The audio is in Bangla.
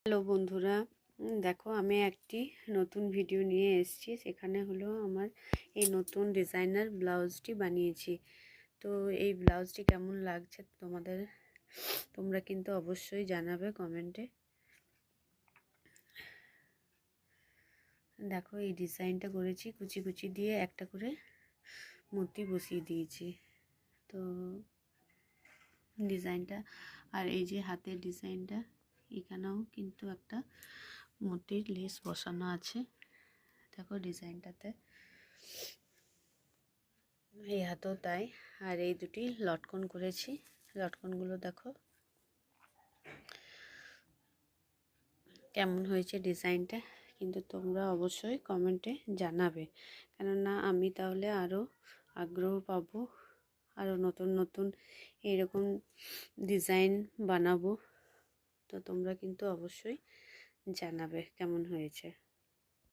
হ্যালো বন্ধুরা, দেখো আমি একটি নতুন ভিডিও নিয়ে এসেছি। সেখানে হলো আমার এই নতুন ডিজাইনার ব্লাউজটি বানিয়েছি। তো এই ব্লাউজটি কেমন লাগছে তোমাদের, তোমরা কিন্তু অবশ্যই জানাবে কমেন্টে। দেখো এই ডিজাইনটা করেছি, কুচি কুচি দিয়ে একটা করে মূর্তি বসিয়ে দিয়েছি। তো ডিজাইনটা আর এই যে হাতের ডিজাইনটা, এখানেও কিন্তু একটা মূর্তির লেস বসানো আছে। দেখো ডিজাইনটাতে এই হাতেও তাই। আর এই দুটি লটকন করেছি, লটকনগুলো দেখো কেমন হয়েছে ডিজাইনটা, কিন্তু তোমরা অবশ্যই কমেন্টে জানাবে, কেননা আমি তাহলে আরও আগ্রহ পাবো, আরও নতুন নতুন এরকম ডিজাইন বানাবো। তো তোমরা কিন্তু অবশ্যই জানাবে কেমন হয়েছে।